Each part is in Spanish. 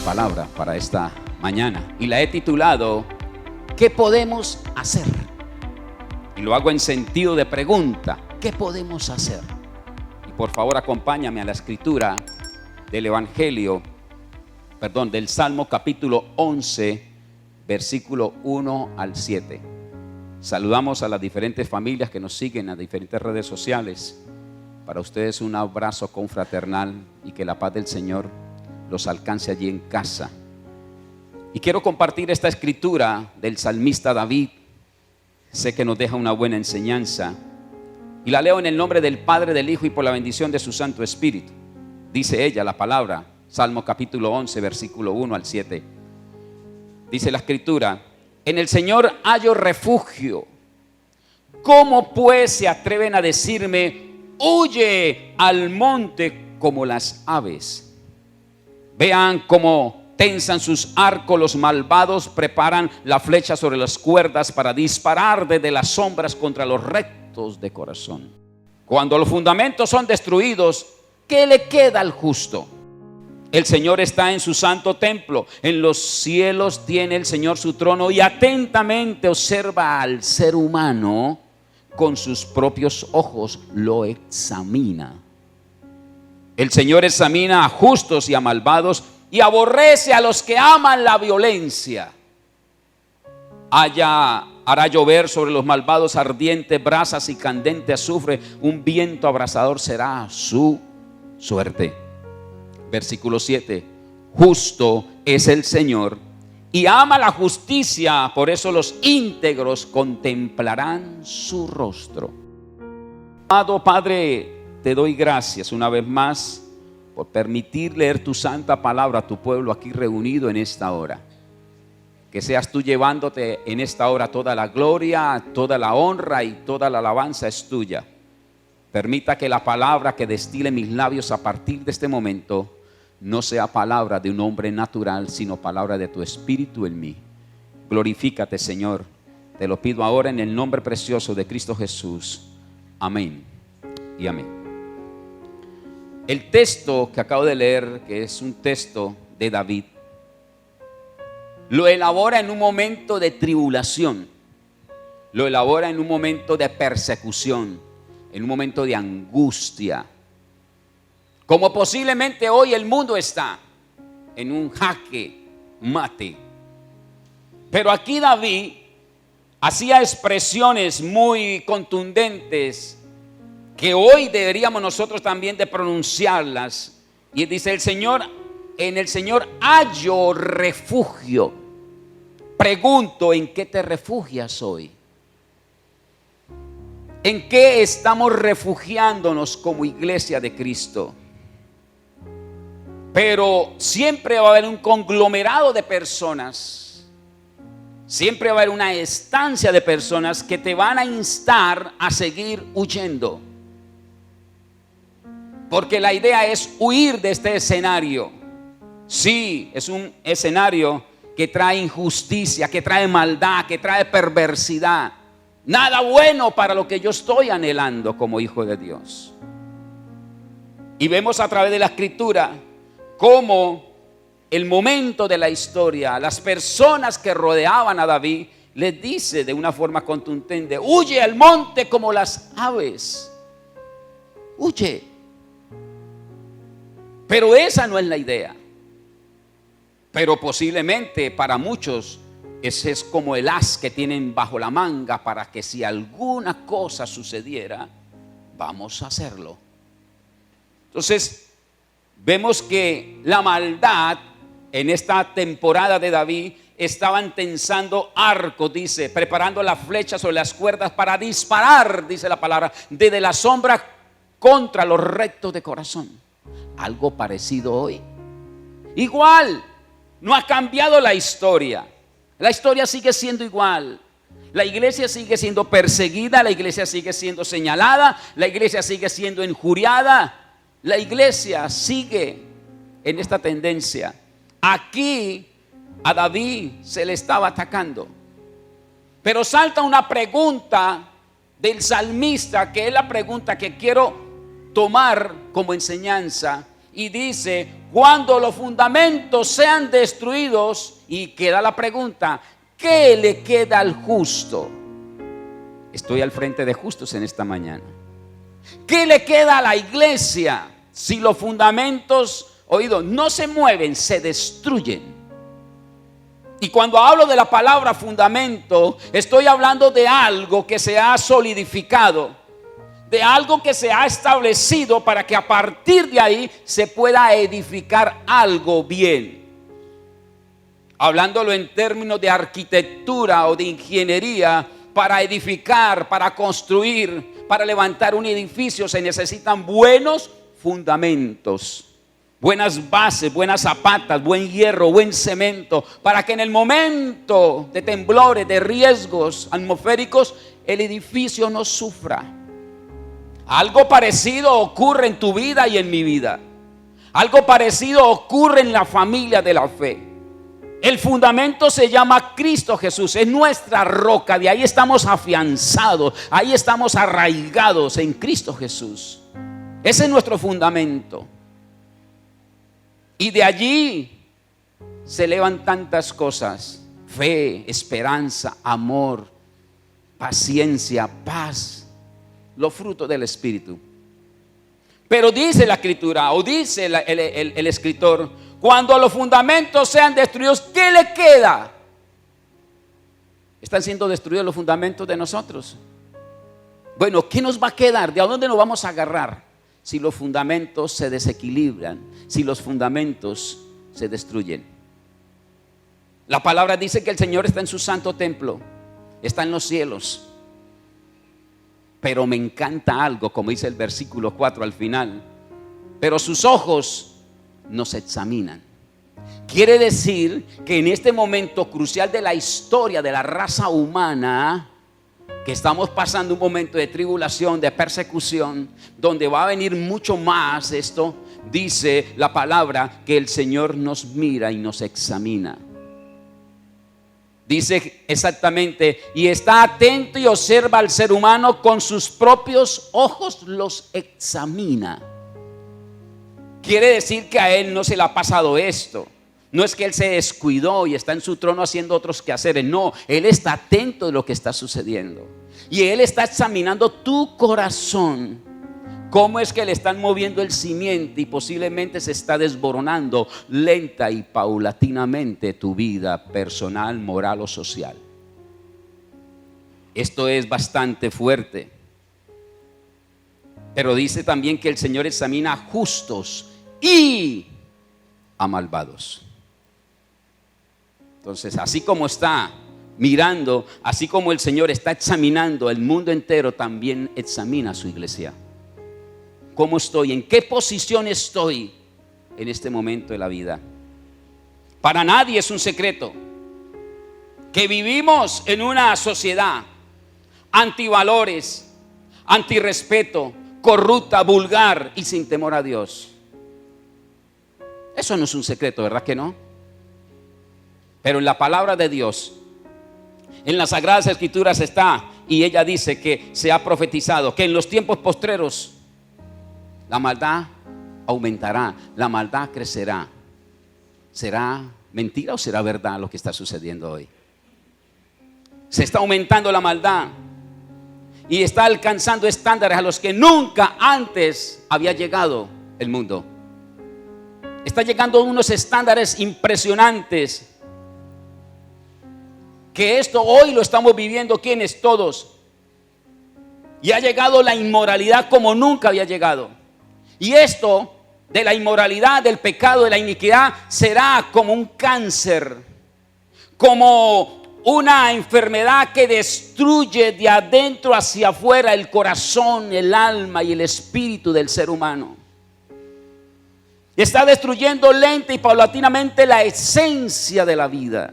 palabra para esta mañana y la he titulado ¿qué podemos hacer? Y lo hago en sentido de pregunta. ¿Qué podemos hacer? Y por favor acompáñame a la escritura del del Salmo capítulo 11, versículo 1 al 7. Saludamos a las diferentes familias que nos siguen en las diferentes redes sociales. Para ustedes un abrazo confraternal y que la paz del Señor los alcance allí en casa. Y quiero compartir esta escritura del salmista David. Sé que nos deja una buena enseñanza y la leo en el nombre del Padre, del Hijo y por la bendición de su Santo Espíritu. Dice ella la palabra, Salmo capítulo 11, versículo 1 al 7. Dice la escritura: en el Señor hallo refugio. ¿Cómo pues se atreven a decirme, huye al monte como las aves? Vean cómo tensan sus arcos los malvados, preparan la flecha sobre las cuerdas para disparar desde las sombras contra los rectos de corazón. Cuando los fundamentos son destruidos, ¿qué le queda al justo? El Señor está en su santo templo, en los cielos tiene el Señor su trono y atentamente observa al ser humano, con sus propios ojos lo examina. El Señor examina a justos y a malvados y aborrece a los que aman la violencia. Hará llover sobre los malvados ardientes brasas y candente azufre. Un viento abrasador será su suerte. Versículo 7. Justo es el Señor y ama la justicia, por eso los íntegros contemplarán su rostro. Amado Padre, te doy gracias una vez más por permitir leer tu santa palabra a tu pueblo aquí reunido en esta hora. Que seas tú llevándote en esta hora toda la gloria, toda la honra y toda la alabanza es tuya. Permita que la palabra que destile mis labios a partir de este momento no sea palabra de un hombre natural, sino palabra de tu Espíritu en mí. Glorifícate, Señor. Te lo pido ahora en el nombre precioso de Cristo Jesús. Amén y amén. El texto que acabo de leer, que es un texto de David, lo elabora en un momento de tribulación, lo elabora en un momento de persecución, en un momento de angustia. Como posiblemente hoy el mundo está en un jaque mate. Pero aquí David hacía expresiones muy contundentes que hoy deberíamos nosotros también de pronunciarlas. Y dice en el Señor hallo refugio. Pregunto, ¿en qué te refugias hoy? ¿En qué estamos refugiándonos como iglesia de Cristo? Pero siempre va a haber un conglomerado de personas, siempre va a haber una estancia de personas que te van a instar a seguir huyendo. Porque la idea es huir de este escenario. Sí, es un escenario que trae injusticia, que trae maldad, que trae perversidad. Nada bueno para lo que yo estoy anhelando como hijo de Dios. Y vemos a través de la escritura cómo el momento de la historia, las personas que rodeaban a David, les dice de una forma contundente: huye al monte como las aves. Huye. Pero esa no es la idea. Pero posiblemente para muchos ese es como el as que tienen bajo la manga para que si alguna cosa sucediera, vamos a hacerlo. Entonces, vemos que la maldad en esta temporada de David estaban tensando arcos, dice, preparando las flechas sobre las cuerdas para disparar, dice la palabra, desde la sombra contra los rectos de corazón. Algo parecido hoy. Igual, no ha cambiado la historia. La historia sigue siendo igual. La iglesia sigue siendo perseguida, la iglesia sigue siendo señalada, la iglesia sigue siendo injuriada. La iglesia sigue en esta tendencia. Aquí a David se le estaba atacando. Pero salta una pregunta del salmista, que es la pregunta que quiero tomar como enseñanza. Y dice: cuando los fundamentos sean destruidos, y queda la pregunta, ¿qué le queda al justo? Estoy al frente de justos en esta mañana. ¿Qué le queda a la iglesia si los fundamentos, no se mueven, se destruyen? Y cuando hablo de la palabra fundamento, estoy hablando de algo que se ha solidificado, de algo que se ha establecido para que a partir de ahí se pueda edificar algo bien. Hablándolo en términos de arquitectura o de ingeniería, para edificar, para construir, para levantar un edificio se necesitan buenos fundamentos. Buenas bases, buenas zapatas, buen hierro, buen cemento, para que en el momento de temblores, de riesgos atmosféricos, el edificio no sufra. Algo parecido ocurre en tu vida y en mi vida. Algo parecido ocurre en la familia de la fe. El fundamento se llama Cristo Jesús, es nuestra roca, de ahí estamos afianzados, ahí estamos arraigados en Cristo Jesús. Ese es nuestro fundamento. Y de allí se elevan tantas cosas: fe, esperanza, amor, paciencia, paz, los frutos del Espíritu. Pero dice la Escritura, o dice el escritor, cuando los fundamentos sean destruidos, ¿qué le queda? Están siendo destruidos los fundamentos de nosotros. Bueno, ¿qué nos va a quedar? ¿De dónde nos vamos a agarrar? Si los fundamentos se desequilibran, si los fundamentos se destruyen. La palabra dice que el Señor está en su santo templo, está en los cielos. Pero me encanta algo, como dice el versículo 4 al final. Pero sus ojos nos examinan. Quiere decir que en este momento crucial de la historia de la raza humana, que estamos pasando un momento de tribulación, de persecución, donde va a venir mucho más esto, dice la palabra que el Señor nos mira y nos examina. Dice exactamente, y está atento y observa al ser humano con sus propios ojos, los examina. Quiere decir que a él no se le ha pasado esto. No es que él se descuidó y está en su trono haciendo otros quehaceres. No, él está atento de lo que está sucediendo. Y él está examinando tu corazón. Cómo es que le están moviendo el cimiento y posiblemente se está desboronando lenta y paulatinamente tu vida personal, moral o social. Esto es bastante fuerte. Pero dice también que el Señor examina a justos y a malvados. Entonces, así como está mirando, así como el Señor está examinando el mundo entero, también examina a su iglesia. ¿Cómo estoy? ¿En qué posición estoy en este momento de la vida? Para nadie es un secreto que vivimos en una sociedad antivalores, antirrespeto, corrupta, vulgar y sin temor a Dios. Eso no es un secreto, ¿verdad que no? Pero en la palabra de Dios, en las Sagradas Escrituras está, y ella dice que se ha profetizado que en los tiempos postreros la maldad aumentará, la maldad crecerá. ¿Será mentira o será verdad lo que está sucediendo hoy? Se está aumentando la maldad y está alcanzando estándares a los que nunca antes había llegado el mundo. Está llegando a unos estándares impresionantes, que esto hoy lo estamos viviendo quienes todos. Y ha llegado la inmoralidad como nunca había llegado. Y esto de la inmoralidad, del pecado, de la iniquidad, será como un cáncer, como una enfermedad que destruye de adentro hacia afuera el corazón, el alma y el espíritu del ser humano. Está destruyendo lenta y paulatinamente la esencia de la vida.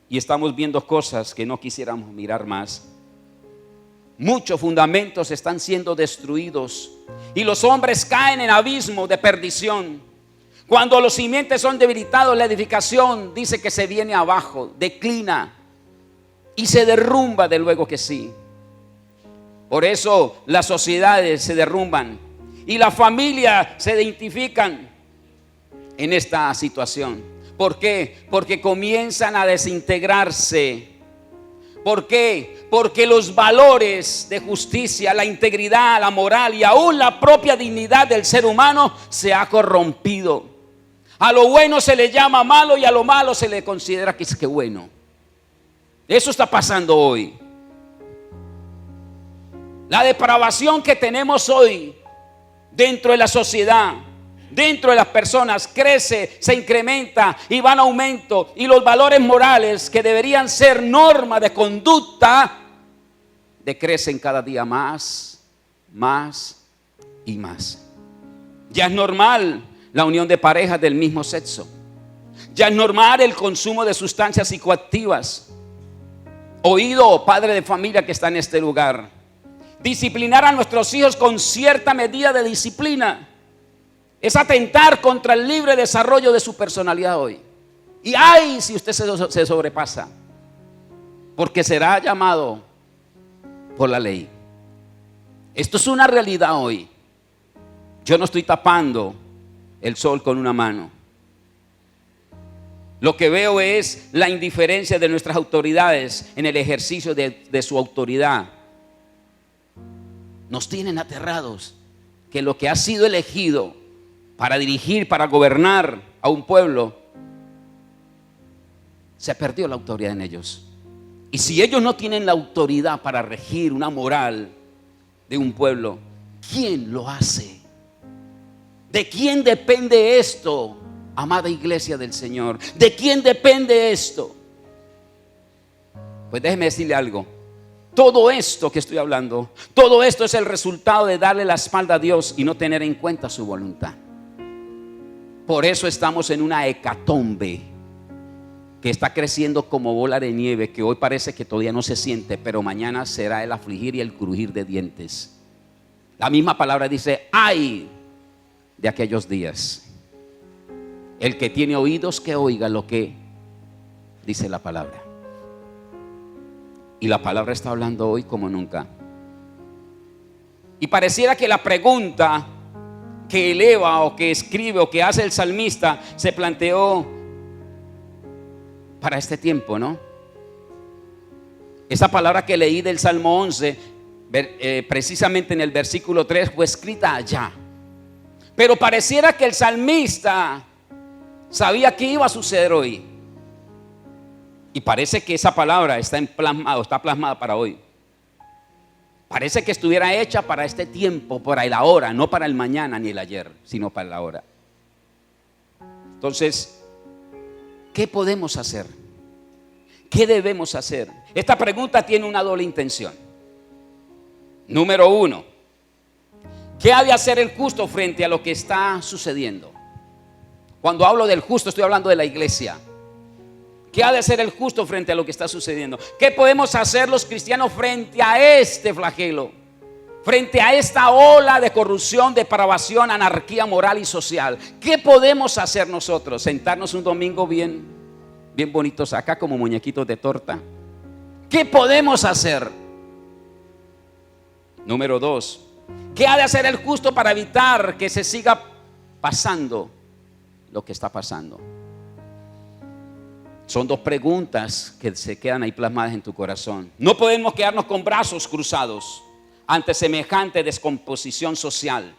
Y estamos viendo cosas que no quisiéramos mirar más. Muchos fundamentos están siendo destruidos y los hombres caen en abismo de perdición. Cuando los cimientos son debilitados, la edificación dice que se viene abajo, declina y se derrumba de luego que sí. Por eso las sociedades se derrumban y las familias se identifican en esta situación. ¿Por qué? Porque comienzan a desintegrarse. ¿Por qué? Porque los valores de justicia, la integridad, la moral y aún la propia dignidad del ser humano se ha corrompido. A lo bueno se le llama malo y a lo malo se le considera que es que bueno. Eso está pasando hoy. La depravación que tenemos hoy dentro de la sociedad, dentro de las personas, crece, se incrementa y va en aumento. Y los valores morales que deberían ser norma de conducta, decrecen cada día más y más. Ya es normal la unión de parejas del mismo sexo. Ya es normal el consumo de sustancias psicoactivas. Oído, padre de familia que está en este lugar, disciplinar a nuestros hijos con cierta medida de disciplina es atentar contra el libre desarrollo de su personalidad hoy. Y ay, si usted se sobrepasa, porque será llamado por la ley. Esto es una realidad hoy. Yo no estoy tapando el sol con una mano. Lo que veo es la indiferencia de nuestras autoridades en el ejercicio de su autoridad. Nos tienen aterrados que lo que ha sido elegido para dirigir, para gobernar a un pueblo, se perdió la autoridad en ellos. Y si ellos no tienen la autoridad para regir una moral de un pueblo, ¿quién lo hace? ¿De quién depende esto, amada iglesia del Señor? ¿De quién depende esto? Pues déjeme decirle algo. Todo esto que estoy hablando, todo esto es el resultado de darle la espalda a Dios y no tener en cuenta su voluntad. Por eso estamos en una hecatombe que está creciendo como bola de nieve, que hoy parece que todavía no se siente, pero mañana será el afligir y el crujir de dientes. La misma palabra dice: ay de aquellos días. El que tiene oídos que oiga lo que dice la palabra. Y la palabra está hablando hoy como nunca. Y pareciera que la pregunta que eleva o que escribe o que hace el salmista se planteó para este tiempo, ¿no? Esa palabra que leí del Salmo 11, precisamente en el versículo 3, fue escrita allá. Pero pareciera que el salmista sabía que iba a suceder hoy. Y parece que esa palabra está plasmada para hoy. Parece que estuviera hecha para este tiempo, para el ahora, no para el mañana ni el ayer, sino para el ahora. Entonces, ¿qué podemos hacer? ¿Qué debemos hacer? Esta pregunta tiene una doble intención. Número uno, ¿qué ha de hacer el justo frente a lo que está sucediendo? Cuando hablo del justo, estoy hablando de la iglesia. ¿Qué ha de hacer el justo frente a lo que está sucediendo? ¿Qué podemos hacer los cristianos frente a este flagelo? Frente a esta ola de corrupción, depravación, anarquía moral y social. ¿Qué podemos hacer nosotros? Sentarnos un domingo bien bonitos acá como muñequitos de torta. ¿Qué podemos hacer? Número dos, ¿qué ha de hacer el justo para evitar que se siga pasando lo que está pasando? Son dos preguntas que se quedan ahí plasmadas en tu corazón. No podemos quedarnos con brazos cruzados ante semejante descomposición social.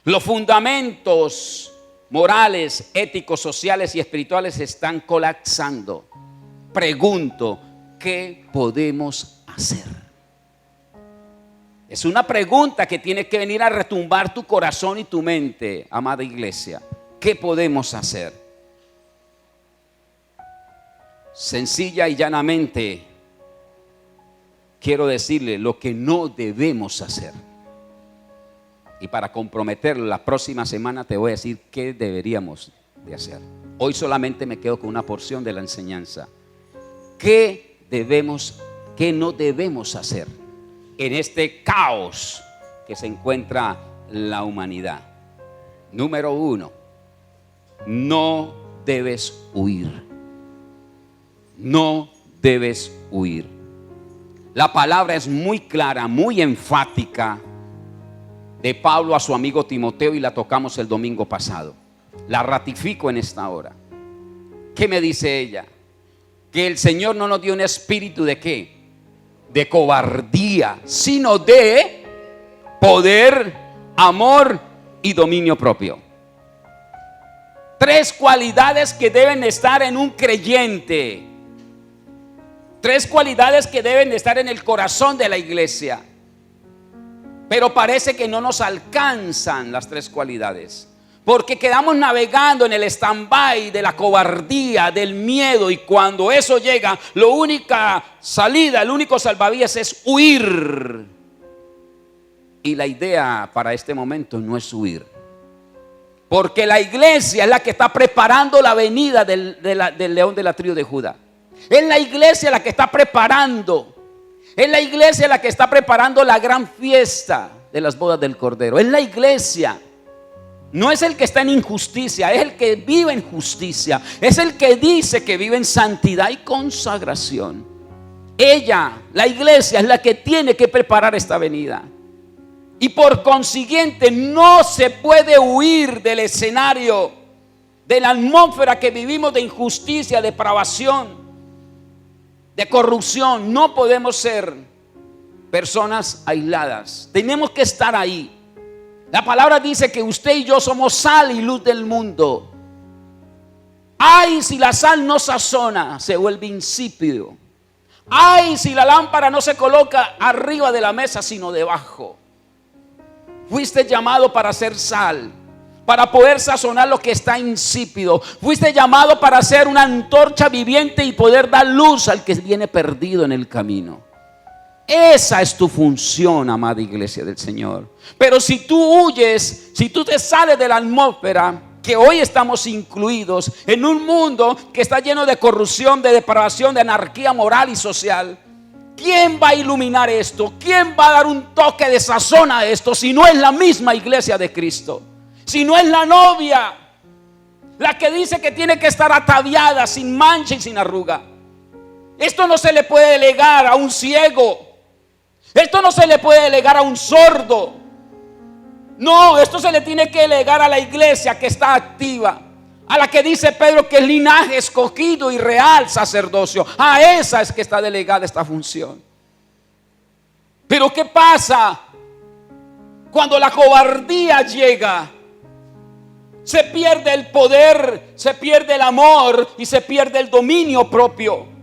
Los fundamentos morales, éticos, sociales y espirituales están colapsando. Pregunto, ¿qué podemos hacer? Es una pregunta que tiene que venir a retumbar tu corazón y tu mente, amada iglesia. ¿Qué podemos hacer? Sencilla y llanamente quiero decirle lo que no debemos hacer. Y para comprometerlo, la próxima semana te voy a decir qué deberíamos de hacer. Hoy solamente me quedo con una porción de la enseñanza. ¿Qué no debemos hacer en este caos que se encuentra la humanidad? Número uno, no debes huir. No debes huir. La palabra es muy clara, muy enfática de Pablo a su amigo Timoteo y la tocamos el domingo pasado. la ratifico en esta hora. ¿Qué me dice ella? Que el Señor no nos dio un espíritu de ¿qué? De cobardía, sino de poder, amor y dominio propio. 3 cualidades que deben estar en un creyente. 3 cualidades que deben estar en el corazón de la iglesia. Pero parece que no nos alcanzan las 3 cualidades. Porque quedamos navegando en el stand-by de la cobardía, del miedo. Y cuando eso llega, la única salida, el único salvavidas es huir. Y la idea para este momento no es huir. Porque la iglesia es la que está preparando la venida del león de la tribu de Judá. Es la iglesia la que está preparando. Es la iglesia la que está preparando la gran fiesta de las bodas del Cordero. Es la iglesia. No es el que está en injusticia, es el que vive en justicia. Es el que dice que vive en santidad y consagración. Ella, la iglesia, es la que tiene que preparar esta venida. Y por consiguiente no se puede huir del escenario, de la atmósfera que vivimos de injusticia, de depravación, de corrupción. No podemos ser personas aisladas. Tenemos que estar ahí. La palabra dice que usted y yo somos sal y luz del mundo. Ay, si la sal no sazona, se vuelve insípido. Ay, si la lámpara no se coloca arriba de la mesa, sino debajo. Fuiste llamado para ser sal, para poder sazonar lo que está insípido. Fuiste llamado para ser una antorcha viviente y poder dar luz al que viene perdido en el camino. Esa es tu función, amada iglesia del Señor. Pero si tú huyes, si tú te sales de la atmósfera que hoy estamos incluidos en un mundo que está lleno de corrupción, de depravación, de anarquía moral y social, ¿quién va a iluminar esto? ¿Quién va a dar un toque de sazón a esto si no es la misma iglesia de Cristo? Si no es la novia, la que dice que tiene que estar ataviada sin mancha y sin arruga. Esto no se le puede delegar a un ciego. Esto no se le puede delegar a un sordo. No, esto se le tiene que delegar a la iglesia que está activa, a la que dice Pedro que es linaje escogido y real sacerdocio. A esa es que está delegada esta función. Pero ¿qué pasa cuando la cobardía llega? Se pierde el poder, se pierde el amor y se pierde el dominio propio.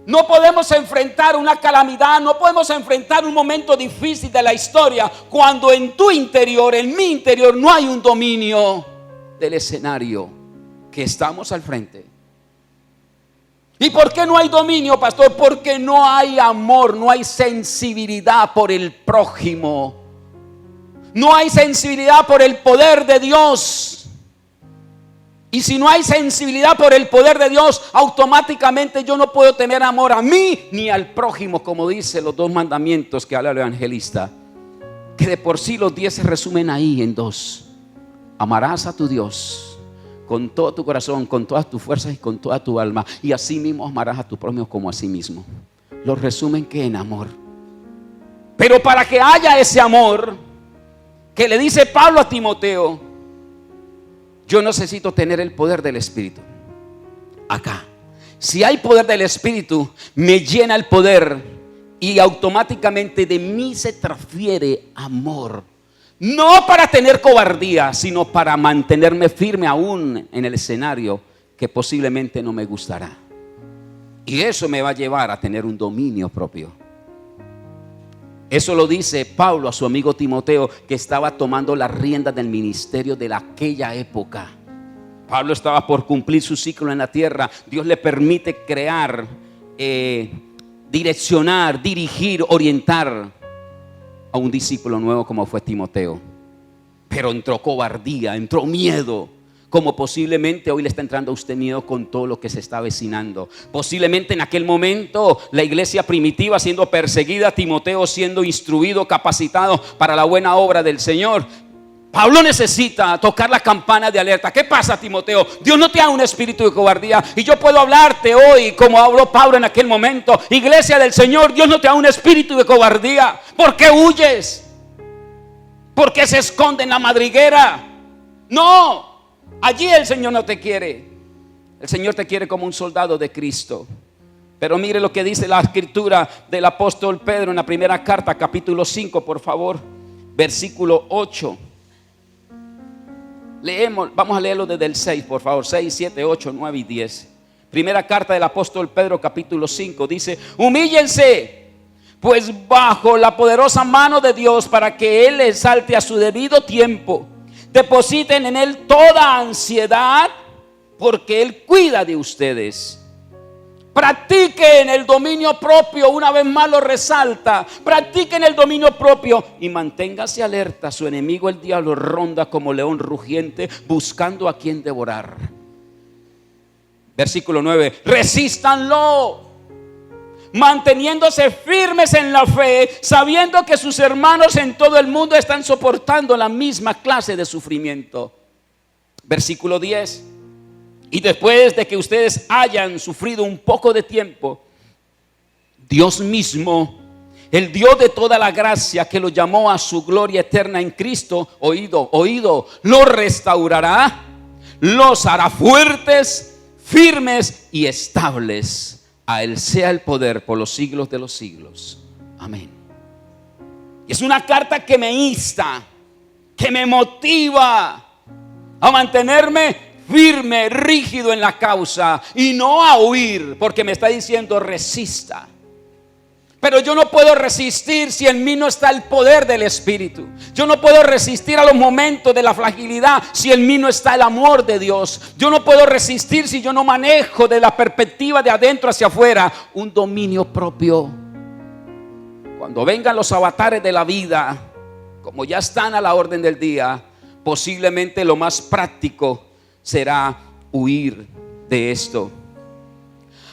No podemos enfrentar una calamidad, no podemos enfrentar un momento difícil de la historia cuando en tu interior, en mi interior, no hay un dominio del escenario que estamos al frente. ¿Y por qué no hay dominio, pastor? Porque no hay amor, no hay sensibilidad por el prójimo. No hay sensibilidad por el poder de Dios. Y si no hay sensibilidad por el poder de Dios, automáticamente yo no puedo tener amor a mí ni al prójimo, como dice los 2 mandamientos que habla el evangelista. Que de por sí los 10 se resumen ahí en 2. Amarás a tu Dios con todo tu corazón, con todas tus fuerzas y con toda tu alma. Y así mismo amarás a tu prójimo como a sí mismo. Los resumen que en amor. Pero para que haya ese amor que le dice Pablo a Timoteo, yo necesito tener el poder del Espíritu. Acá, si hay poder del Espíritu, me llena el poder y automáticamente de mí se transfiere amor. No para tener cobardía, sino para mantenerme firme aún en el escenario que posiblemente no me gustará. Y eso me va a llevar a tener un dominio propio. Eso lo dice Pablo a su amigo Timoteo, que estaba tomando las riendas del ministerio de aquella época. Pablo estaba por cumplir su ciclo en la tierra. Dios le permite crear, direccionar, dirigir, orientar a un discípulo nuevo como fue Timoteo. Pero entró cobardía, entró miedo. Como posiblemente hoy le está entrando a usted miedo con todo lo que se está avecinando. Posiblemente en aquel momento la iglesia primitiva siendo perseguida, Timoteo siendo instruido, capacitado para la buena obra del Señor. Pablo necesita tocar la campana de alerta. ¿Qué pasa, Timoteo? Dios no te da un espíritu de cobardía. Y yo puedo hablarte hoy como habló Pablo en aquel momento. Iglesia del Señor, Dios no te da un espíritu de cobardía. ¿Por qué huyes? ¿Por qué se esconde en la madriguera? No, allí el Señor no te quiere. El Señor te quiere como un soldado de Cristo. Pero mire lo que dice la escritura del apóstol Pedro en la primera carta, capítulo 5, por favor, versículo 8. Leemos, vamos a leerlo desde el 6, por favor, 6, 7, 8, 9 y 10. Primera carta del apóstol Pedro, capítulo 5, dice: humíllense pues bajo la poderosa mano de Dios, para que Él les exalte a su debido tiempo. Depositen en Él toda ansiedad, porque Él cuida de ustedes. Practiquen el dominio propio, una vez más lo resalta. Practiquen el dominio propio y manténgase alerta. Su enemigo el diablo ronda como león rugiente, buscando a quien devorar. Versículo 9: resístanlo, manteniéndose firmes en la fe, sabiendo que sus hermanos en todo el mundo están soportando la misma clase de sufrimiento. Versículo 10: y después de que ustedes hayan sufrido un poco de tiempo, Dios mismo, el Dios de toda la gracia, que lo llamó a su gloria eterna en Cristo, oído, lo restaurará, los hará fuertes, firmes y estables. A Él sea el poder por los siglos de los siglos. Amén. Es una carta que me insta, que me motiva a mantenerme firme, rígido en la causa y no a huir, porque me está diciendo resista. Pero yo no puedo resistir si en mí no está el poder del Espíritu. Yo no puedo resistir a los momentos de la fragilidad si en mí no está el amor de Dios. Yo no puedo resistir si yo no manejo de la perspectiva de adentro hacia afuera un dominio propio. Cuando vengan los avatares de la vida, como ya están a la orden del día, posiblemente lo más práctico será huir de esto.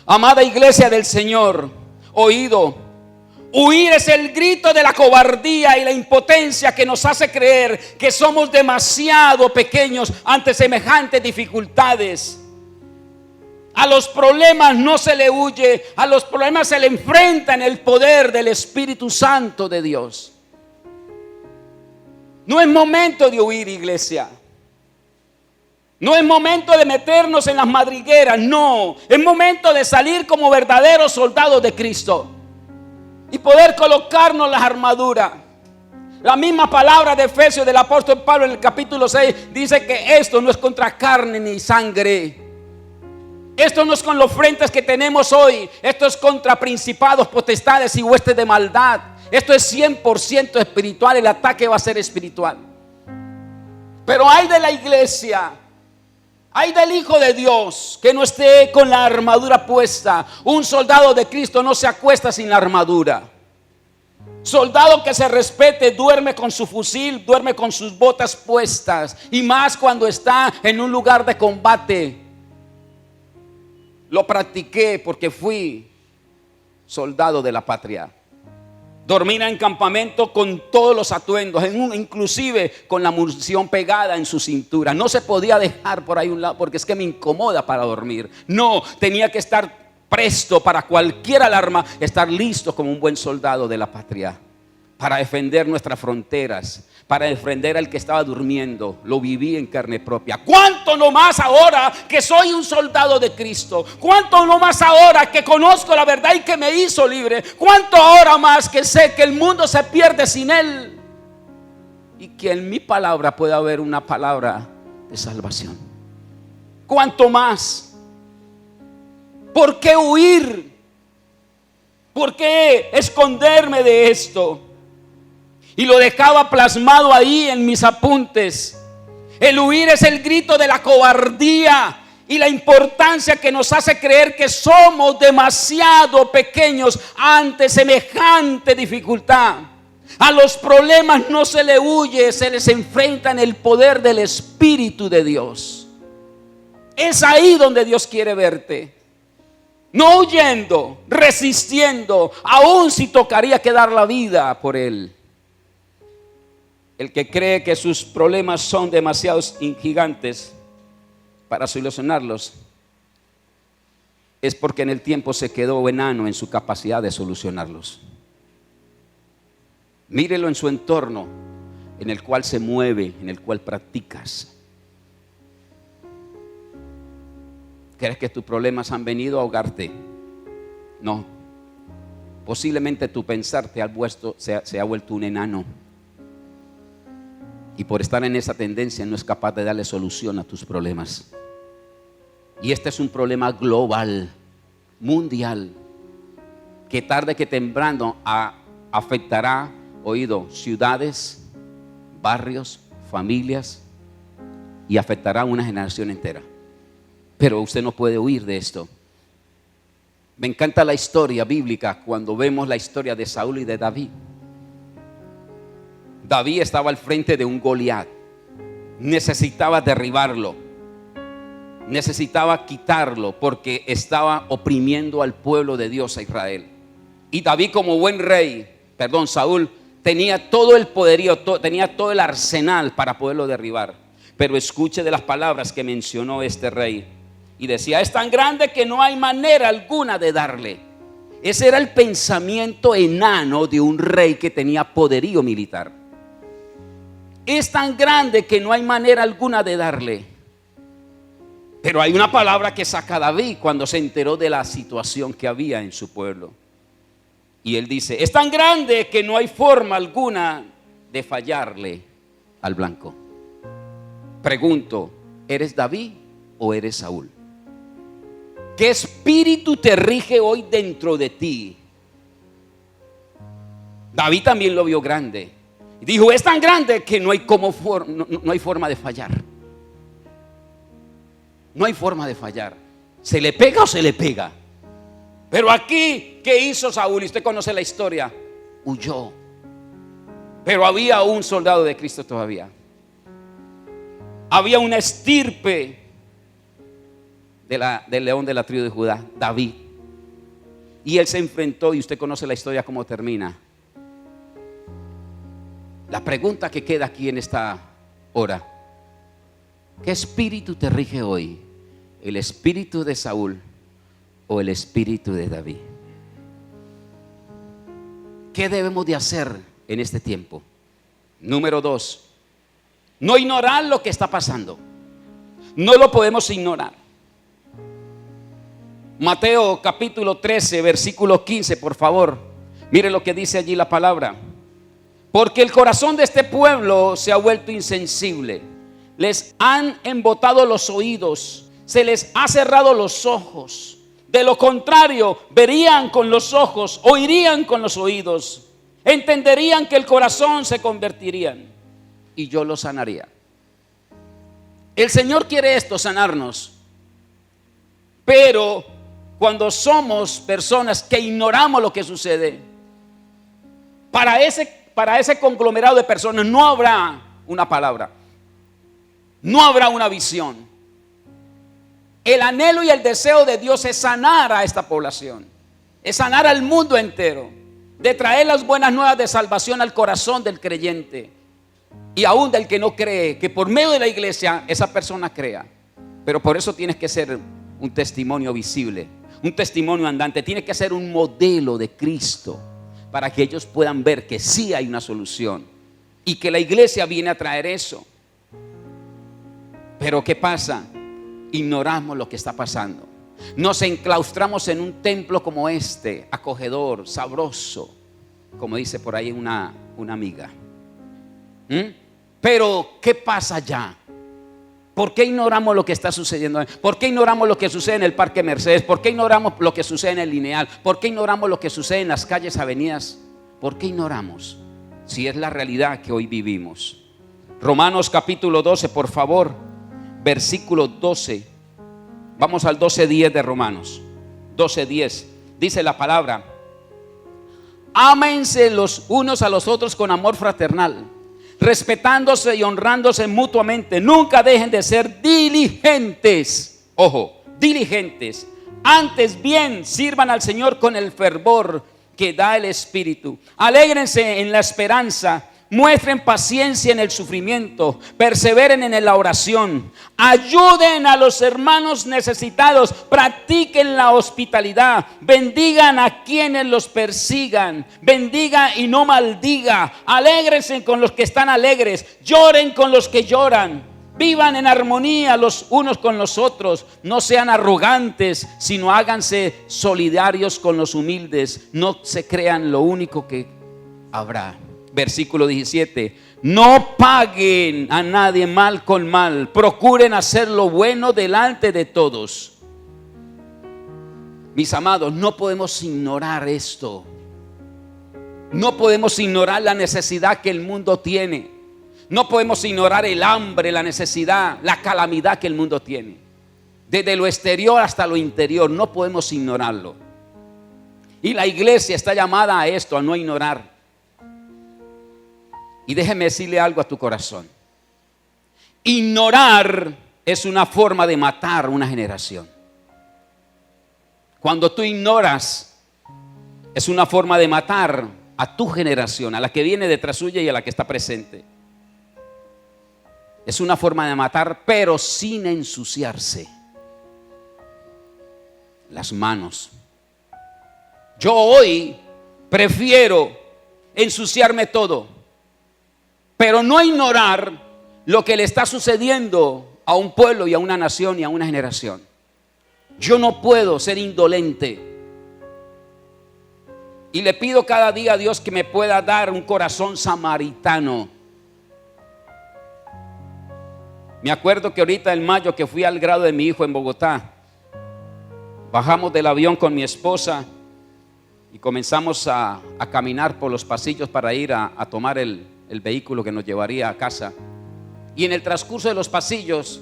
Amada iglesia del Señor, oído. Huir es el grito de la cobardía y la impotencia que nos hace creer que somos demasiado pequeños ante semejantes dificultades. A los problemas no se le huye, a los problemas se le enfrenta en el poder del Espíritu Santo de Dios. No es momento de huir, iglesia. No es momento de meternos en las madrigueras, no. Es momento de salir como verdaderos soldados de Cristo y poder colocarnos las armaduras. La misma palabra de Efesios del apóstol Pablo en el capítulo 6 dice que esto no es contra carne ni sangre. Esto no es con los frentes que tenemos hoy. Esto es contra principados, potestades y huestes de maldad. Esto es 100% espiritual. El ataque va a ser espiritual. Pero hay de la iglesia, hay del Hijo de Dios que no esté con la armadura puesta. Un soldado de Cristo no se acuesta sin la armadura. Soldado que se respete duerme con su fusil, duerme con sus botas puestas. Y más cuando está en un lugar de combate. Lo practiqué porque fui soldado de la patria. Dormía en campamento con todos los atuendos, inclusive con la munición pegada en su cintura. No se podía dejar por ahí un lado porque es que me incomoda para dormir. No, tenía que estar presto para cualquier alarma, estar listo como un buen soldado de la patria, para defender nuestras fronteras, para defender al que estaba durmiendo. Lo viví en carne propia. ¿Cuánto no más ahora que soy un soldado de Cristo? ¿Cuánto no más ahora que conozco la verdad y que me hizo libre? ¿Cuánto ahora más que sé que el mundo se pierde sin Él? Y que en mi palabra puede haber una palabra de salvación. ¿Cuánto más? ¿Por qué huir? ¿Por qué esconderme de esto? Y lo dejaba plasmado ahí en mis apuntes. El huir es el grito de la cobardía y la importancia que nos hace creer que somos demasiado pequeños ante semejante dificultad. A los problemas no se le huye, se les enfrenta en el poder del Espíritu de Dios. Es ahí donde Dios quiere verte. No huyendo, resistiendo, aun si tocaría que dar la vida por Él. El que cree que sus problemas son demasiados gigantes para solucionarlos es porque en el tiempo se quedó enano en su capacidad de solucionarlos. Mírelo en su entorno en el cual se mueve, en el cual practicas. ¿Crees que tus problemas han venido a ahogarte? No. Posiblemente tu pensar se ha vuelto un enano. Y por estar en esa tendencia no es capaz de darle solución a tus problemas. Y este es un problema global, mundial, que tarde que temprano afectará, ciudades, barrios, familias, y afectará a una generación entera. Pero usted no puede huir de esto. Me encanta la historia bíblica cuando vemos la historia de Saúl y de David. David estaba al frente de un Goliat. Necesitaba derribarlo. Necesitaba quitarlo porque estaba oprimiendo al pueblo de Dios, a Israel. Y David, como buen rey, Saúl tenía todo el poderío, tenía todo el arsenal para poderlo derribar. Pero escuche de las palabras que mencionó este rey. Y decía: es tan grande que no hay manera alguna de darle. Ese era el pensamiento enano de un rey que tenía poderío militar. Es tan grande que no hay manera alguna de darle. Pero hay una palabra que saca David cuando se enteró de la situación que había en su pueblo. Y él dice: es tan grande que no hay forma alguna de fallarle al blanco. Pregunto, ¿eres David o eres Saúl? ¿Qué espíritu te rige hoy dentro de ti? David también lo vio grande. Dijo: es tan grande que no hay forma de fallar. No hay forma de fallar. ¿Se le pega o se le pega? Pero aquí, ¿qué hizo Saúl? Y usted conoce la historia. Huyó. Pero había un soldado de Cristo todavía. Había una estirpe del león de la tribu de Judá, David. Y él se enfrentó, y usted conoce la historia cómo termina. La pregunta que queda aquí en esta hora: ¿qué espíritu te rige hoy? ¿El espíritu de Saúl o el espíritu de David? ¿Qué debemos de hacer en este tiempo? Número 2, no ignorar lo que está pasando. No lo podemos ignorar. Mateo capítulo 13, versículo 15, por favor. Mire lo que dice allí la palabra. Porque el corazón de este pueblo se ha vuelto insensible. Les han embotado los oídos, se les ha cerrado los ojos. De lo contrario, verían con los ojos, oirían con los oídos, entenderían que el corazón se convertirían y yo los sanaría. El Señor quiere esto, sanarnos. Pero cuando somos personas que ignoramos lo que sucede, para ese conglomerado de personas no habrá una palabra, no habrá una visión. El anhelo y el deseo de Dios es sanar a esta población, es sanar al mundo entero, de traer las buenas nuevas de salvación al corazón del creyente y aún del que no cree, que por medio de la iglesia esa persona crea. Pero por eso tienes que ser un testimonio visible, un testimonio andante. Tienes que ser un modelo de Cristo para que ellos puedan ver que sí hay una solución y que la iglesia viene a traer eso. Pero ¿qué pasa? Ignoramos lo que está pasando. Nos enclaustramos en un templo como este, acogedor, sabroso, como dice por ahí una amiga. Pero ¿qué pasa allá? ¿Por qué ignoramos lo que está sucediendo? ¿Por qué ignoramos lo que sucede en el Parque Mercedes? ¿Por qué ignoramos lo que sucede en el Lineal? ¿Por qué ignoramos lo que sucede en las calles, avenidas? ¿Por qué ignoramos? Si es la realidad que hoy vivimos. Romanos capítulo 12, por favor, versículo 12. Vamos al 12:10 de Romanos. 12:10. Dice la palabra: ámense los unos a los otros con amor fraternal, respetándose y honrándose mutuamente. Nunca dejen de ser diligentes. Ojo, diligentes. Antes bien, sirvan al Señor con el fervor que da el Espíritu. Alégrense en la esperanza. Muestren paciencia en el sufrimiento. Perseveren en la oración. Ayuden a los hermanos necesitados. Practiquen la hospitalidad. Bendigan a quienes los persigan. Bendiga y no maldiga. Alégrense con los que están alegres. Lloren con los que lloran. Vivan en armonía los unos con los otros. No sean arrogantes, sino háganse solidarios con los humildes. No se crean lo único que habrá. Versículo 17. No paguen a nadie mal con mal. Procuren hacer lo bueno delante de todos. Mis amados, no podemos ignorar esto. No podemos ignorar la necesidad que el mundo tiene. No podemos ignorar el hambre, la necesidad, la calamidad que el mundo tiene. Desde lo exterior hasta lo interior, no podemos ignorarlo. Y la iglesia está llamada a esto, a no ignorar. Y déjeme decirle algo a tu corazón. Ignorar es una forma de matar una generación. Cuando tú ignoras, es una forma de matar a tu generación, a la que viene detrás suya y a la que está presente. Es una forma de matar, pero sin ensuciarse las manos. Yo hoy prefiero ensuciarme todo, pero no ignorar lo que le está sucediendo a un pueblo y a una nación y a una generación. Yo no puedo ser indolente. Y le pido cada día a Dios que me pueda dar un corazón samaritano. Me acuerdo que ahorita en mayo que fui al grado de mi hijo en Bogotá, bajamos del avión con mi esposa y comenzamos a caminar por los pasillos para ir a tomar el vehículo que nos llevaría a casa. Y en el transcurso de los pasillos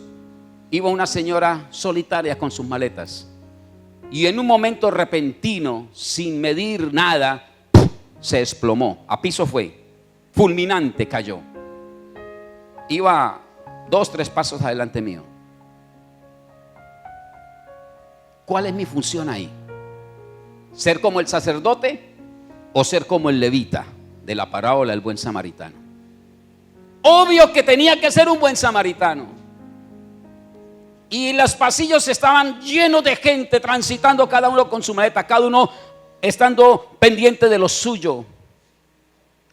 iba una señora solitaria con sus maletas. Y en un momento repentino, sin medir nada, se desplomó. A piso fue, fulminante cayó. Iba 2-3 pasos adelante mío. ¿Cuál es mi función ahí? ¿Ser como el sacerdote o ser como el levita de la parábola del buen samaritano? Obvio que tenía que ser un buen samaritano. Y los pasillos estaban llenos de gente transitando, cada uno con su maleta, cada uno estando pendiente de lo suyo.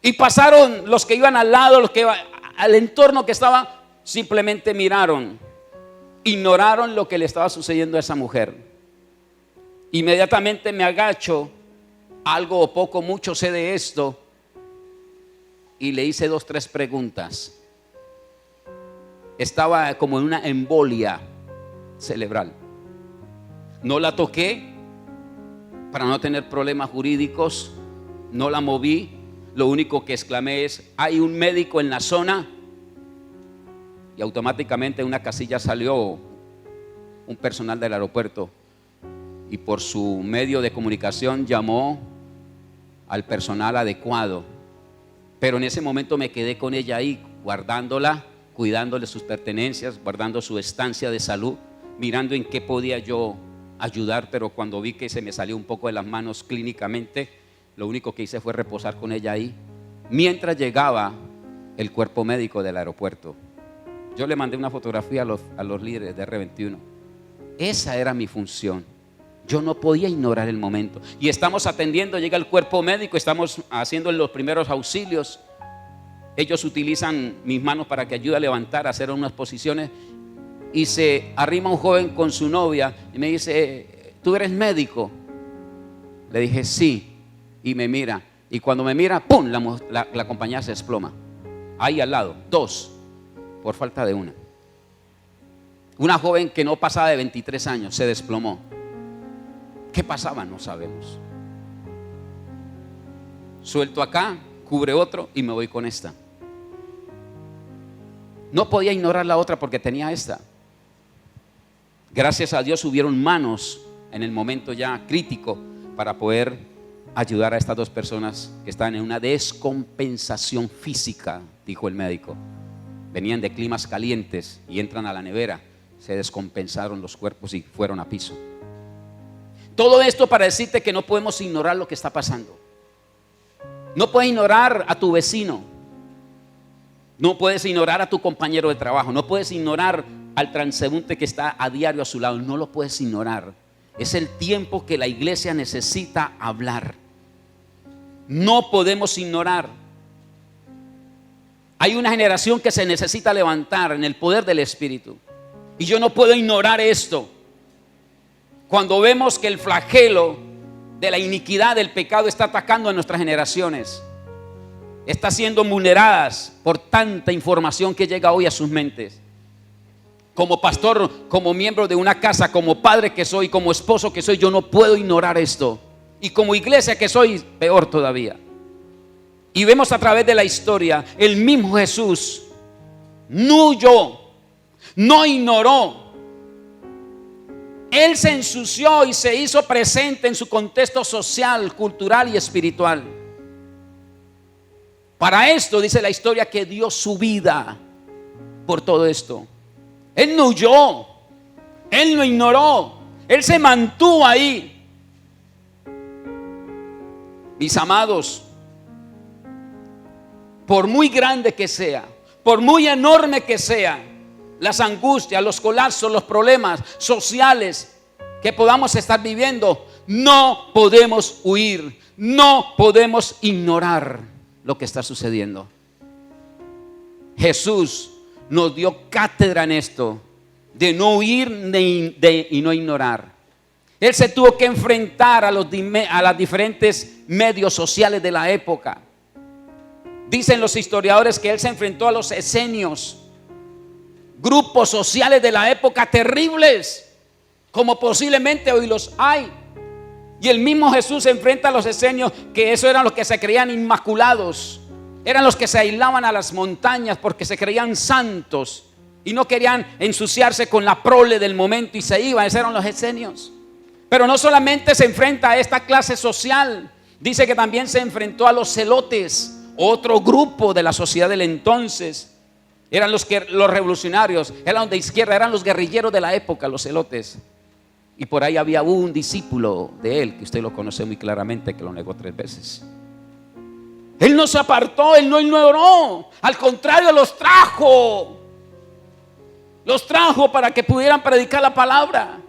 Y pasaron los que iban al lado, los que iban al entorno que estaba. Simplemente miraron, ignoraron lo que le estaba sucediendo a esa mujer. Inmediatamente me agacho, algo o poco, mucho sé de esto, y le hice 2-3 preguntas. Estaba como en una embolia cerebral. No la toqué para no tener problemas jurídicos, no la moví. Lo único que exclamé es: ¿hay un médico en la zona? Y automáticamente en una casilla salió un personal del aeropuerto y por su medio de comunicación llamó al personal adecuado. Pero en ese momento me quedé con ella ahí, guardándola, cuidándole sus pertenencias, guardando su estancia de salud, mirando en qué podía yo ayudar. Pero cuando vi que se me salió un poco de las manos clínicamente, lo único que hice fue reposar con ella ahí mientras llegaba el cuerpo médico del aeropuerto. Yo le mandé una fotografía a los líderes de R21. Esa era mi función. Yo no podía ignorar el momento. Y estamos atendiendo, llega el cuerpo médico, estamos haciendo los primeros auxilios. Ellos utilizan mis manos para que ayude a levantar, a hacer unas posiciones. Y se arrima un joven con su novia y me dice: ¿tú eres médico? Le dije: sí. Y me mira. Y cuando me mira, ¡pum!, la compañía se desploma. Ahí al lado, 2. Por falta de una. Una joven que no pasaba de 23 años se desplomó. ¿Qué pasaba? No sabemos. Suelto acá, cubre otro y me voy con esta. No podía ignorar la otra porque tenía esta. Gracias a Dios hubieron manos en el momento ya crítico para poder ayudar a estas 2 personas que están en una descompensación física, dijo el médico. Venían de climas calientes y entran a la nevera, se descompensaron los cuerpos y fueron a piso. Todo esto para decirte que no podemos ignorar lo que está pasando. No puedes ignorar a tu vecino, no puedes ignorar a tu compañero de trabajo, no puedes ignorar al transeúnte que está a diario a su lado, no lo puedes ignorar. Es el tiempo que la iglesia necesita hablar. No podemos ignorar. Hay una generación que se necesita levantar en el poder del Espíritu. Y yo no puedo ignorar esto. Cuando vemos que el flagelo de la iniquidad, del pecado, está atacando a nuestras generaciones, está siendo vulneradas por tanta información que llega hoy a sus mentes. Como pastor, como miembro de una casa, como padre que soy, como esposo que soy, yo no puedo ignorar esto. Y como iglesia que soy, peor todavía. Y vemos a través de la historia, el mismo Jesús no huyó, no ignoró. Él se ensució y se hizo presente en su contexto social, cultural y espiritual. Para esto dice la historia que dio su vida por todo esto. Él no huyó, Él no ignoró, Él se mantuvo ahí. Mis amados, por muy grande que sea, por muy enorme que sea, las angustias, los colapsos, los problemas sociales que podamos estar viviendo, no podemos huir, no podemos ignorar lo que está sucediendo. Jesús nos dio cátedra en esto, de no huir y no ignorar. Él se tuvo que enfrentar a los diferentes medios sociales de la época. Dicen los historiadores que él se enfrentó a los esenios, grupos sociales de la época terribles, como posiblemente hoy los hay. Y el mismo Jesús se enfrenta a los esenios, que eso eran los que se creían inmaculados, eran los que se aislaban a las montañas porque se creían santos y no querían ensuciarse con la prole del momento y se iban. Esos eran los esenios. Pero no solamente se enfrenta a esta clase social, dice que también se enfrentó a los celotes, otro grupo de la sociedad del entonces. Eran los revolucionarios, eran de izquierda, eran los guerrilleros de la época, los celotes. Y por ahí había un discípulo de él, que usted lo conoce muy claramente, que lo negó 3 veces. Él no se apartó, él no ignoró, al contrario los trajo para que pudieran predicar la palabra.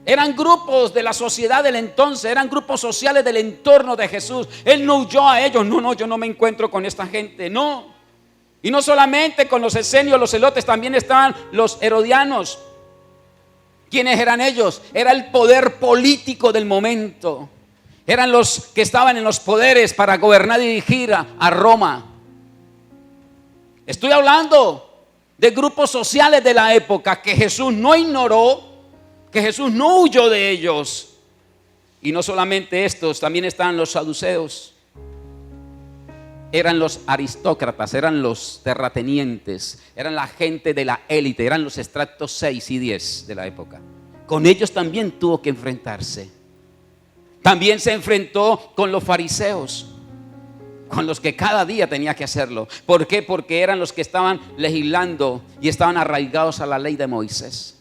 Eran grupos de la sociedad del entonces, eran grupos sociales del entorno de Jesús. Él no huyó a ellos, no, yo no me encuentro con esta gente, no. Y no solamente con los esenios, los celotes, también estaban los herodianos. ¿Quiénes eran ellos? Era el poder político del momento. Eran los que estaban en los poderes para gobernar y dirigir a Roma. Estoy hablando de grupos sociales de la época que Jesús no ignoró, que Jesús no huyó de ellos. Y no solamente estos, también estaban los saduceos. Eran los aristócratas, eran los terratenientes, eran la gente de la élite, eran los estratos 6 y 10 de la época. Con ellos también tuvo que enfrentarse. También se enfrentó con los fariseos, con los que cada día tenía que hacerlo. ¿Por qué? Porque eran los que estaban legislando y estaban arraigados a la ley de Moisés.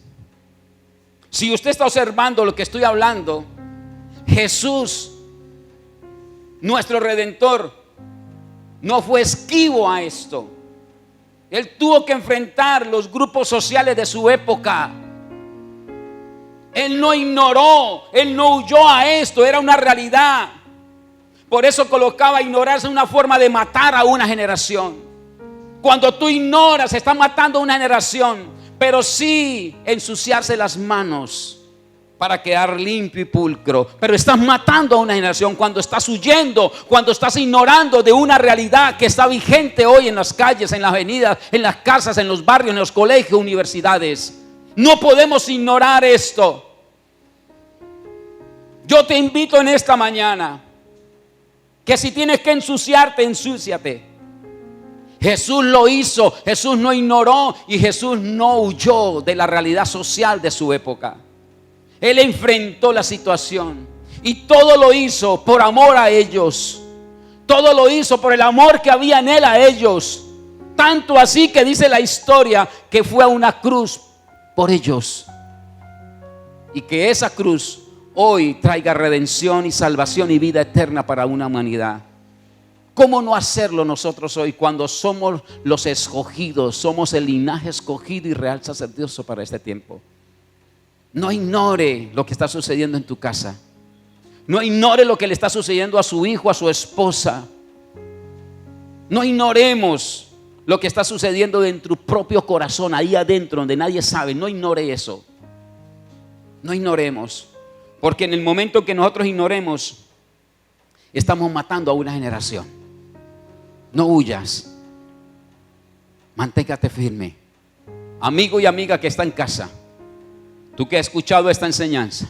Si usted está observando lo que estoy hablando, Jesús, nuestro Redentor, no fue esquivo a esto. Él tuvo que enfrentar los grupos sociales de su época. Él no ignoró, él no huyó a esto, era una realidad. Por eso colocaba ignorarse una forma de matar a una generación. Cuando tú ignoras, estás matando a una generación. Pero sí ensuciarse las manos para quedar limpio y pulcro. Pero estás matando a una generación cuando estás huyendo, cuando estás ignorando de una realidad que está vigente hoy en las calles, en las avenidas, en las casas, en los barrios, en los colegios, universidades. No podemos ignorar esto. Yo te invito en esta mañana que si tienes que ensuciarte, ensúciate. Jesús lo hizo, Jesús no ignoró y Jesús no huyó de la realidad social de su época. Él enfrentó la situación y todo lo hizo por amor a ellos. Todo lo hizo por el amor que había en él a ellos. Tanto así que dice la historia que fue a una cruz por ellos. Y que esa cruz hoy traiga redención y salvación y vida eterna para una humanidad. ¿Cómo no hacerlo nosotros hoy cuando somos los escogidos, somos el linaje escogido y real sacerdocio para este tiempo? No ignore lo que está sucediendo en tu casa. No ignore lo que le está sucediendo a su hijo, a su esposa. No ignoremos lo que está sucediendo en tu propio corazón, ahí adentro, donde nadie sabe. No ignore eso. No ignoremos. Porque en el momento que nosotros ignoremos, estamos matando a una generación. No huyas. Manténgate firme. Amigo y amiga que está en casa, tú que has escuchado esta enseñanza,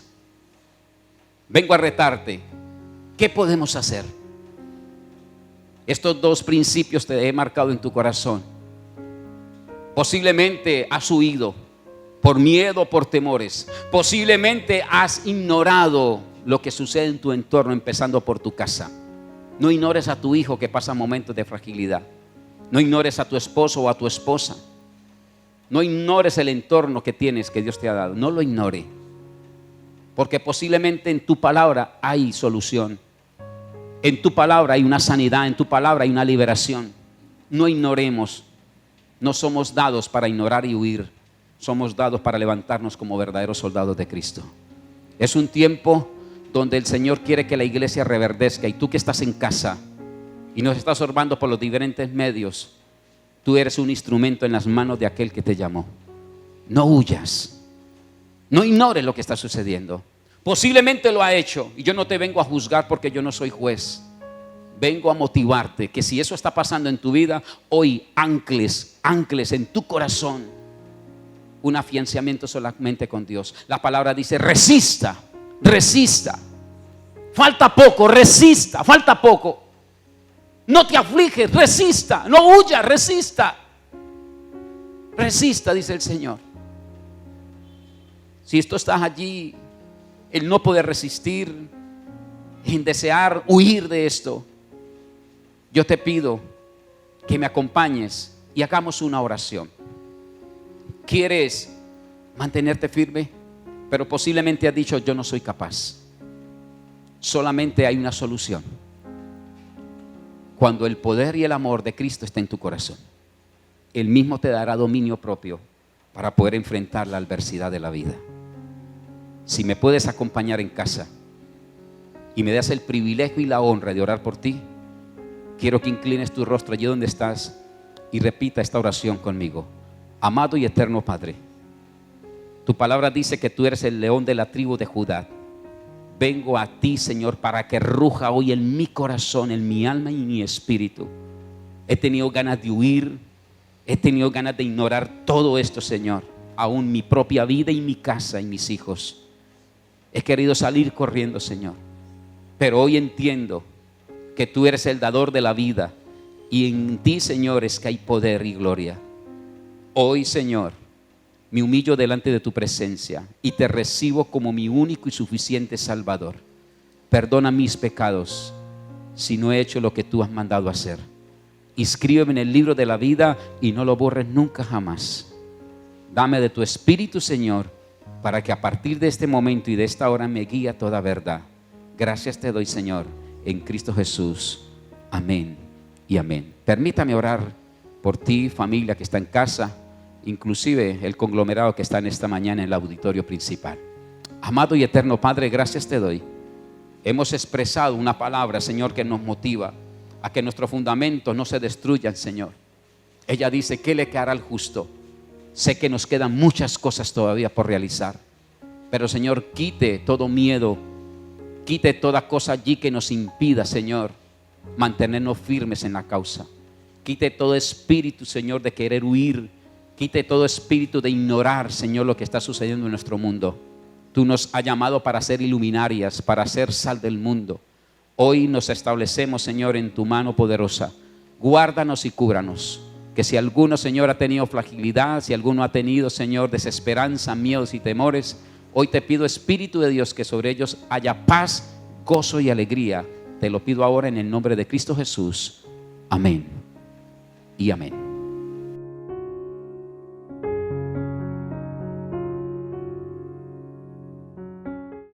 vengo a retarte. ¿Qué podemos hacer? Estos dos principios te he marcado en tu corazón. Posiblemente has huido por miedo, por temores. Posiblemente has ignorado lo que sucede en tu entorno, empezando por tu casa. No ignores a tu hijo que pasa momentos de fragilidad. No ignores a tu esposo o a tu esposa. No ignores el entorno que tienes, que Dios te ha dado. No lo ignore. Porque posiblemente en tu palabra hay solución. En tu palabra hay una sanidad, en tu palabra hay una liberación. No ignoremos. No somos dados para ignorar y huir. Somos dados para levantarnos como verdaderos soldados de Cristo. Es un tiempo donde el Señor quiere que la iglesia reverdezca. Y tú que estás en casa y nos estás observando por los diferentes medios, tú eres un instrumento en las manos de aquel que te llamó. No huyas. No ignores lo que está sucediendo. Posiblemente lo ha hecho y yo no te vengo a juzgar porque yo no soy juez. Vengo a motivarte que si eso está pasando en tu vida, hoy ancles en tu corazón un afianzamiento solamente con Dios. La palabra dice: resista. Falta poco, resista, falta poco. No te afliges, resista. No huyas, resista. Resista, dice el Señor. Si tú estás allí, el no poder resistir, en desear huir de esto, yo te pido que me acompañes y hagamos una oración. ¿Quieres mantenerte firme? Pero posiblemente has dicho: yo no soy capaz. Solamente hay una solución. Cuando el poder y el amor de Cristo está en tu corazón, Él mismo te dará dominio propio para poder enfrentar la adversidad de la vida. Si me puedes acompañar en casa y me das el privilegio y la honra de orar por ti, quiero que inclines tu rostro allí donde estás y repita esta oración conmigo. Amado y eterno Padre, tu palabra dice que tú eres el león de la tribu de Judá. Vengo a ti, Señor, para que ruja hoy en mi corazón, en mi alma y en mi espíritu. He tenido ganas de huir, he tenido ganas de ignorar todo esto, Señor, aún mi propia vida y mi casa y mis hijos. He querido salir corriendo, Señor, pero hoy entiendo que tú eres el dador de la vida y en ti, Señor, es que hay poder y gloria. Hoy, Señor, me humillo delante de tu presencia y te recibo como mi único y suficiente Salvador. Perdona mis pecados si no he hecho lo que tú has mandado hacer. Inscríbeme en el libro de la vida y no lo borres nunca jamás. Dame de tu espíritu, Señor, para que a partir de este momento y de esta hora me guíe a toda verdad. Gracias te doy, Señor, en Cristo Jesús. Amén y amén. Permítame orar por ti, familia que está en casa, inclusive el conglomerado que está en esta mañana en el auditorio principal. Amado y eterno Padre, gracias te doy. Hemos expresado una palabra, Señor, que nos motiva a que nuestros fundamentos no se destruyan, Señor. Ella dice: ¿qué le quedará al justo? Sé que nos quedan muchas cosas todavía por realizar, pero Señor, quite todo miedo, quite toda cosa allí que nos impida, Señor, mantenernos firmes en la causa. Quite todo espíritu, Señor, de querer huir. Quite todo espíritu de ignorar, Señor, lo que está sucediendo en nuestro mundo. Tú nos has llamado para ser iluminarias, para ser sal del mundo. Hoy nos establecemos, Señor, en tu mano poderosa. Guárdanos y cúbranos. Que si alguno, Señor, ha tenido fragilidad, si alguno ha tenido, Señor, desesperanza, miedos y temores, hoy te pido, Espíritu de Dios, que sobre ellos haya paz, gozo y alegría. Te lo pido ahora en el nombre de Cristo Jesús. Amén y amén.